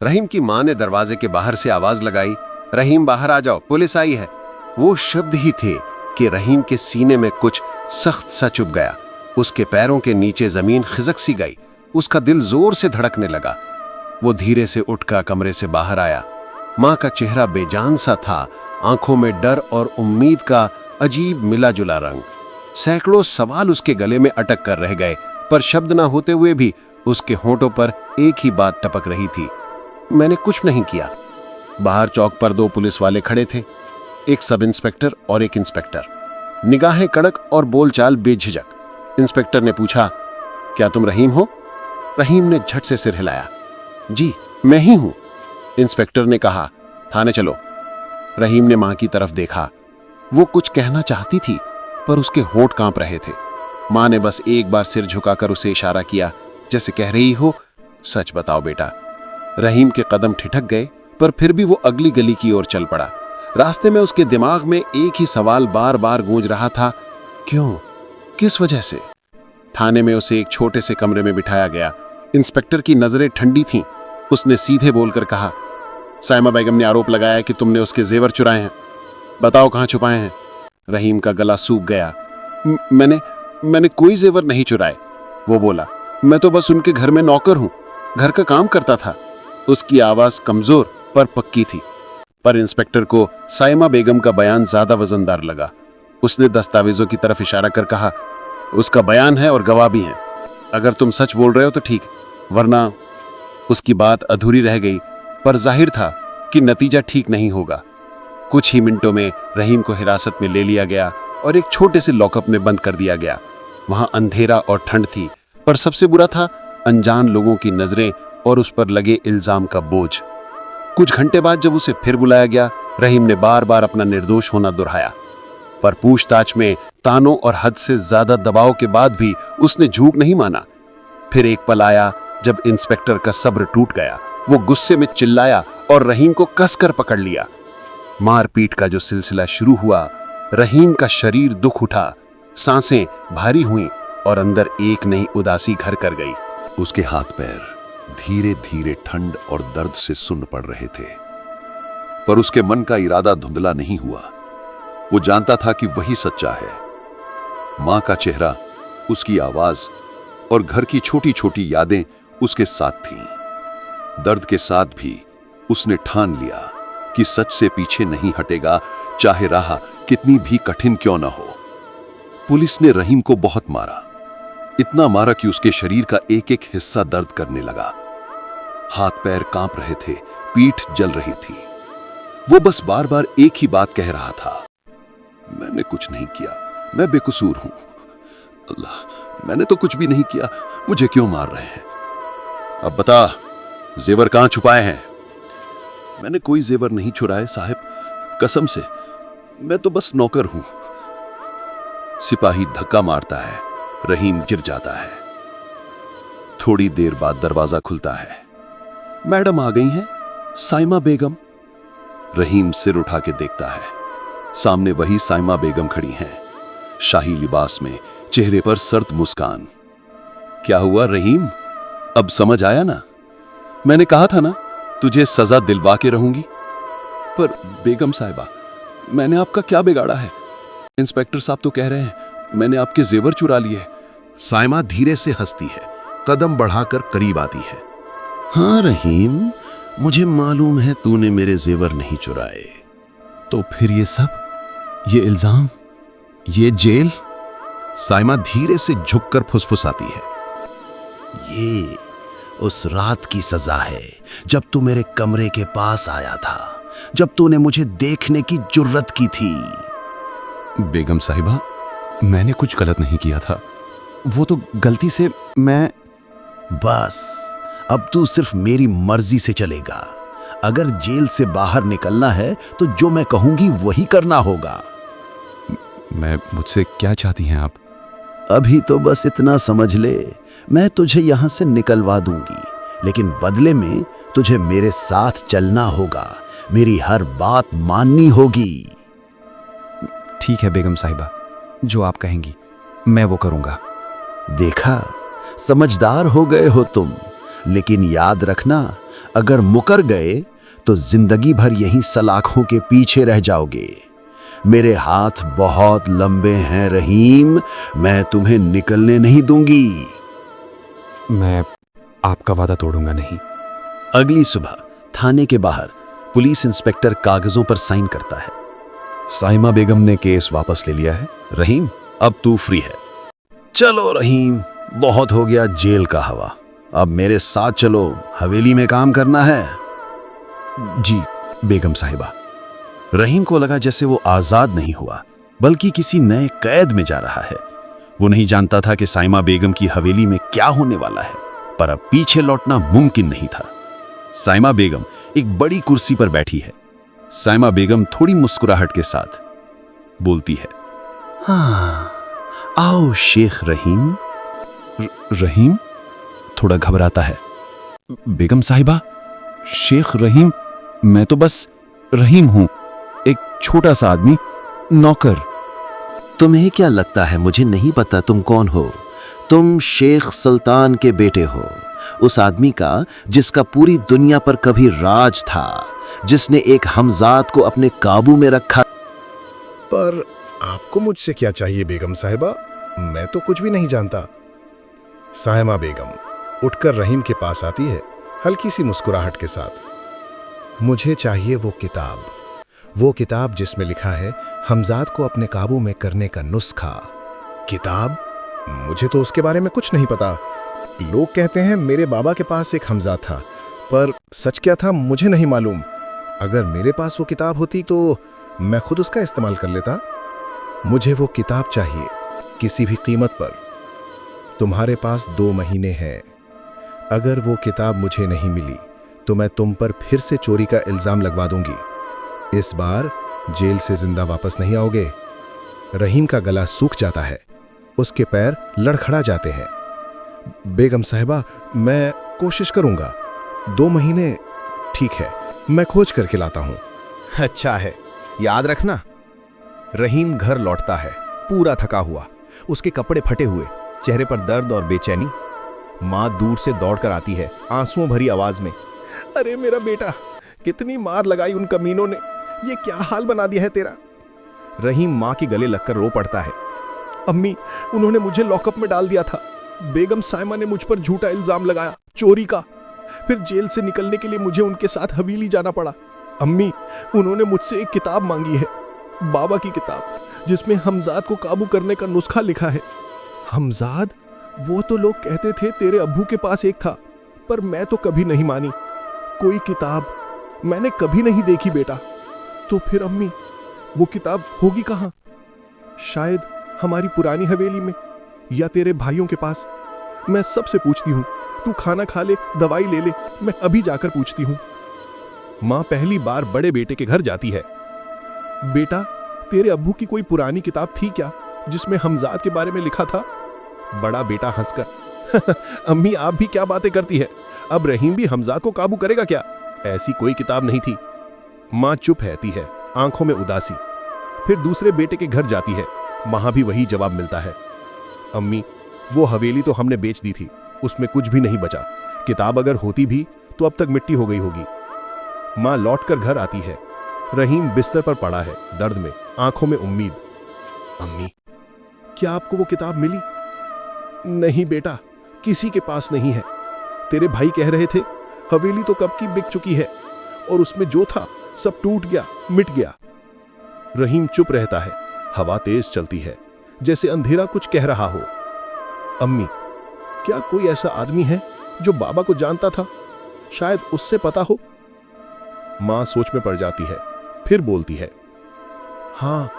रहीम की मां ने दरवाजे के बाहर से आवाज लगाई, रहीम बाहर आ जाओ, पुलिस आई है। वो शब्द ही थे कि रहीम के सीने में कुछ सख्त सा चुभ गया। उसके पैरों के नीचे जमीन खिसक सी गई। उसका दिल जोर से धड़कने लगा। वो धीरे से उठकर कमरे से बाहर आया। मां का चेहरा बेजान सा था, आंखों में डर और उम्मीद का अजीब मिला जुला रंग। सैकड़ों सवाल उसके गले में अटक कर रह गए, पर शब्द ना होते हुए भी उसके होंठों पर एक ही बात टपक रही थी, मैंने कुछ नहीं किया। बाहर चौक पर दो पुलिस वाले खड़े थे, एक सब इंस्पेक्टर और एक इंस्पेक्टर। निगाहें कड़क और बोलचाल बेझिझक। इंस्पेक्टर ने पूछा, क्या तुम रहीम हो? रहीम ने झट से सिर हिलाया। जी मैं ही हूं। इंस्पेक्टर ने कहा, थाने चलो। रहीम ने मां की तरफ देखा। वो कुछ कहना चाहती थी, पर उसके होंठ कांप रहे थे। मां ने बस एक बार सिर झुकाकर उसे इशारा किया, जैसे कह रही हो, सच बताओ बेटा। रहीम के कदम ठिठक गए, पर फिर भी वो अगली गली की ओर चल पड़ा। रास्ते में उसके दिमाग में एक ही सवाल बार बार गूंज रहा था, क्यों, किस वजह से? थाने में उसे एक छोटे से कमरे में बिठाया गया। इंस्पेक्टर की नजरें ठंडी थीं। उसने सीधे बोलकर कहा, साइमा बेगम ने आरोप लगाया कि तुमने उसके जेवर चुराए हैं, बताओ कहां छुपाए हैं? रहीम का गला सूख गया। मैंने कोई जेवर नहीं चुराए, वो बोला। मैं तो बस उनके घर में नौकर हूं, घर का काम करता था। उसकी आवाज कमजोर पर पक्की थी, पर इंस्पेक्टर को साइमा बेगम का बयान ज्यादा वजनदार लगा। उसने दस्तावेजों की तरफ इशारा कर कहा, उसका बयान है और गवाह भी हैं। अगर तुम सच बोल रहे हो तो ठीक, वरना। उसकी बात अधूरी रह गई, पर जाहिर था कि नतीजा ठीक नहीं होगा। कुछ ही मिनटों में रहीम को हिरासत में ले लिया गया और एक छोटे से लॉकअप में बंद कर दिया गया। वहां अंधेरा और ठंड थी, पर सबसे बुरा था अनजान लोगों की नजरें और उस पर लगे इल्जाम का बोझ। कुछ घंटे बाद जब उसे फिर बुलाया गया, रहीम ने बार बार अपना निर्दोष होना दोहराया, पर पूछताछ में तानों और हद से ज्यादा दबाव के बाद भी उसने झूठ नहीं माना। फिर एक पल आया जब इंस्पेक्टर का सब्र टूट गया। वो गुस्से में चिल्लाया और रहीम को कसकर पकड़ लिया। मारपीट का जो सिलसिला शुरू हुआ, रहीम का शरीर दुख उठा, सांसें भारी हुईं और अंदर एक नई उदासी घर कर गई। उसके हाथ पैर धीरे धीरे ठंड और दर्द से सुन्न पड़ रहे थे, पर उसके मन का इरादा धुंधला नहीं हुआ। वो जानता था कि वही सच्चा है। मां का चेहरा, उसकी आवाज और घर की छोटी छोटी यादें उसके साथ थीं। दर्द के साथ भी उसने ठान लिया कि सच से पीछे नहीं हटेगा, चाहे राह कितनी भी कठिन क्यों ना हो। पुलिस ने रहीम को बहुत मारा, इतना मारा कि उसके शरीर का एक एक हिस्सा दर्द करने लगा। हाथ पैर कांप रहे थे, पीठ जल रही थी। वो बस बार बार एक ही बात कह रहा था, मैंने कुछ नहीं किया, मैं बेकसूर हूं। अल्लाह, मैंने तो कुछ भी नहीं किया, मुझे क्यों मार रहे हैं? अब बता, जेवर कहां छुपाए हैं? मैंने कोई जेवर नहीं चुराए साहब, कसम से, मैं तो बस नौकर हूं। सिपाही धक्का मारता है, रहीम गिर जाता है। थोड़ी देर बाद दरवाजा खुलता है। मैडम आ गई हैं, साइमा बेगम। रहीम सिर उठा के देखता है, सामने वही साइमा बेगम खड़ी हैं, शाही लिबास में, चेहरे पर सर्द मुस्कान। क्या हुआ रहीम, अब समझ आया ना? मैंने कहा था ना तुझे सजा दिलवा के रहूंगी। पर बेगम साहिबा, मैंने आपका क्या बिगाड़ा है? इंस्पेक्टर साहब तो कह रहे हैं मैंने आपके जेवर चुरा लिए। साइमा धीरे से हंसती है, कदम बढ़ाकर करीब आती है। हाँ रहीम, मुझे मालूम है तूने मेरे जेवर नहीं चुराए। तो फिर ये सब, ये इल्जाम, ये जेल? साइमा धीरे से झुककर फुसफुसाती है। ये उस रात की सजा है जब तू मेरे कमरे के पास आया था, जब तूने मुझे देखने की जुर्रत की थी। बेगम साहिबा, मैंने कुछ गलत नहीं किया था, वो तो गलती से मैं। बस अब तू सिर्फ मेरी मर्जी से चलेगा। अगर जेल से बाहर निकलना है तो जो मैं कहूंगी वही करना होगा। मुझसे क्या चाहती हैं आप? अभी तो बस इतना समझ ले, मैं तुझे यहां से निकलवा दूंगी, लेकिन बदले में तुझे मेरे साथ चलना होगा, मेरी हर बात माननी होगी। ठीक है बेगम साहिबा, जो आप कहेंगी मैं वो करूंगा। देखा, समझदार हो गए हो तुम, लेकिन याद रखना, अगर मुकर गए तो जिंदगी भर यहीं सलाखों के पीछे रह जाओगे। मेरे हाथ बहुत लंबे हैं रहीम, मैं तुम्हें निकलने नहीं दूंगी। मैं आपका वादा तोड़ूंगा नहीं। अगली सुबह थाने के बाहर पुलिस इंस्पेक्टर कागजों पर साइन करता है। साइमा बेगम ने केस वापस ले लिया है। रहीम, अब तू फ्री है। चलो रहीम, बहुत हो गया जेल का हवा, अब मेरे साथ चलो, हवेली में काम करना है। जी बेगम साहिबा। रहीम को लगा जैसे वो आजाद नहीं हुआ बल्कि किसी नए कैद में जा रहा है। वो नहीं जानता था कि साइमा बेगम की हवेली में क्या होने वाला है, पर अब पीछे लौटना मुमकिन नहीं था। साइमा बेगम एक बड़ी कुर्सी पर बैठी है। साइमा बेगम थोड़ी मुस्कुराहट के साथ बोलती है, हाँ, आओ शेख रहीम। रहीम थोड़ा घबराता है। बेगम साहिबा, शेख रहीम, मैं तो बस रहीम हूं, एक छोटा सा आदमी, नौकर। तुम्हें क्या लगता है मुझे नहीं पता तुम कौन हो? तुम शेख सुल्तान के बेटे हो, उस आदमी का जिसका पूरी दुनिया पर कभी राज था, जिसने एक हमजाद को अपने काबू में रखा। पर आपको मुझसे क्या चाहिए बेगम साहिबा? मैं तो कुछ भी नहीं जानता। साइमा बेगम उठकर रहीम के पास आती है, हल्की सी मुस्कुराहट के साथ। मुझे चाहिए वो किताब जिसमें लिखा है हमजाद को अपने काबू में करने का नुस्खा। किताब? मुझे तो उसके बारे में कुछ नहीं पता। लोग कहते हैं मेरे बाबा के पास एक हमजाद था, पर सच क्या था मुझे नहीं मालूम। अगर मेरे पास वो किताब होती तो मैं खुद उसका इस्तेमाल कर लेता। मुझे वो किताब चाहिए, किसी भी कीमत पर। तुम्हारे पास 2 महीने हैं। अगर वो किताब मुझे नहीं मिली तो मैं तुम पर फिर से चोरी का इल्जाम लगवा दूंगी। इस बार जेल से जिंदा वापस नहीं आओगे। रहीम का गला सूख जाता है, उसके पैर लड़खड़ा जाते हैं। बेगम साहिबा, मैं कोशिश करूंगा। 2 महीने ठीक है, मैं खोज करके लाता हूं। अच्छा है, याद रखना। रहीम घर लौटता है, पूरा थका हुआ, उसके कपड़े फटे हुए, चेहरे पर दर्द और बेचैनी। माँ दूर से दौड़कर आती है, आंसुओं भरी आवाज में, अरे मेरा बेटा, कितनी मार लगाई उन कमीनों ने, ये क्या हाल बना दिया है तेरा। रहीम माँ के गले लगकर रो पड़ता है। अम्मी, उन्होंने मुझे लॉकअप में डाल दिया था। बेगम साइमा ने मुझ पर झूठा इल्जाम लगाया, चोरी का। फिर जेल से निकलने के लिए मुझे उनके साथ हवेली जाना पड़ा। अम्मी, उन्होंने मुझसे एक किताब मांगी है, बाबा की किताब, जिसमें हमजाद को काबू करने का नुस्खा लिखा है। हमजाद? वो तो लोग कहते थे तेरे अब्बू के पास एक था, पर मैं तो कभी नहीं मानी। कोई किताब मैंने कभी नहीं देखी बेटा। तो फिर अम्मी, वो किताब होगी कहाँ? शायद हमारी पुरानी हवेली में, या तेरे भाइयों के पास। मैं सबसे पूछती हूँ, तू खाना खा ले, दवाई ले ले, मैं अभी जाकर पूछती हूँ। माँ पहली बार बड़े बेटे के घर जाती है। बेटा, तेरे अब्बू की कोई पुरानी किताब थी क्या जिसमें हमजाद के बारे में लिखा था? बड़ा बेटा हंसकर, अम्मी आप भी क्या बातें करती है, अब रहीम भी हमजाद को काबू करेगा क्या? ऐसी कोई किताब नहीं थी। माँ चुप रहती है, आंखों में उदासी। फिर दूसरे बेटे के घर जाती है, वहां भी वही जवाब मिलता है। अम्मी, वो हवेली तो हमने बेच दी थी, उसमें कुछ भी नहीं बचा। किताब अगर होती भी तो अब तक मिट्टी हो गई होगी। माँ लौटकर घर आती है। रहीम बिस्तर पर पड़ा है, दर्द में, आंखों में उम्मीद। अम्मी, क्या आपको वो किताब मिली? नहीं बेटा, किसी के पास नहीं है। तेरे भाई कह रहे थे हवेली तो कब की बिक चुकी है, और उसमें जो था सब टूट गया, मिट गया। रहीम चुप रहता है। हवा तेज चलती है, जैसे अंधेरा कुछ कह रहा हो। अम्मी, क्या कोई ऐसा आदमी है जो बाबा को जानता था? शायद उससे पता हो। मां सोच में पड़ जाती है, फिर बोलती है, हाँ,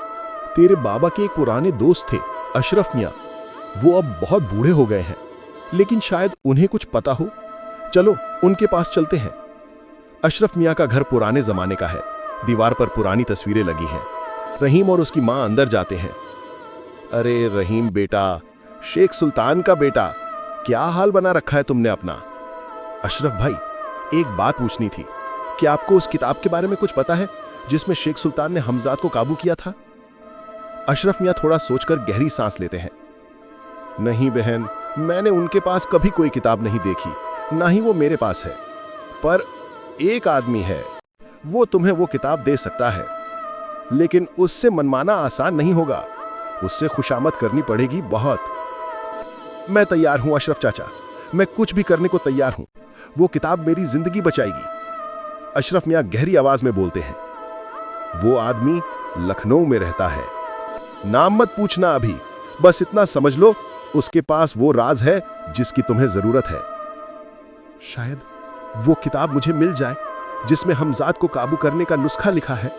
तेरे बाबा के एक पुराने दोस्त थे, अशरफ मियां। वो अब बहुत बूढ़े हो गए हैं, लेकिन शायद उन्हें कुछ पता हो। चलो उनके पास चलते हैं। अशरफ मियां का घर पुराने जमाने का है, दीवार पर पुरानी तस्वीरें लगी हैं। रहीम और उसकी मां अंदर जाते हैं। अरे रहीम बेटा, शेख सुल्तान का बेटा, क्या हाल बना रखा है तुमने अपना। अशरफ भाई, एक बात पूछनी थी, क्या आपको उस किताब के बारे में कुछ पता है जिसमें शेख सुल्तान ने हमजाद को काबू किया था? अशरफ मियां थोड़ा सोचकर गहरी सांस लेते हैं। नहीं बहन, मैंने उनके पास कभी कोई किताब नहीं देखी, ना ही वो मेरे पास है। पर एक आदमी है, वो तुम्हें वो किताब दे सकता है, लेकिन उससे मनमाना आसान नहीं होगा। उससे खुशामद करनी पड़ेगी बहुत। मैं तैयार हूं अशरफ चाचा, मैं कुछ भी करने को तैयार हूं। वो किताब मेरी जिंदगी बचाएगी। अशरफ मियां गहरी आवाज में बोलते हैं। वो आदमी लखनऊ में रहता है। नाम मत पूछना अभी, बस इतना समझ लो, उसके पास वो राज है जिसकी तुम्हें जरूरत है। शायद वो किताब मुझे मिल जाए जिसमें हमजाद को काबू करने का नुस्खा लिखा है।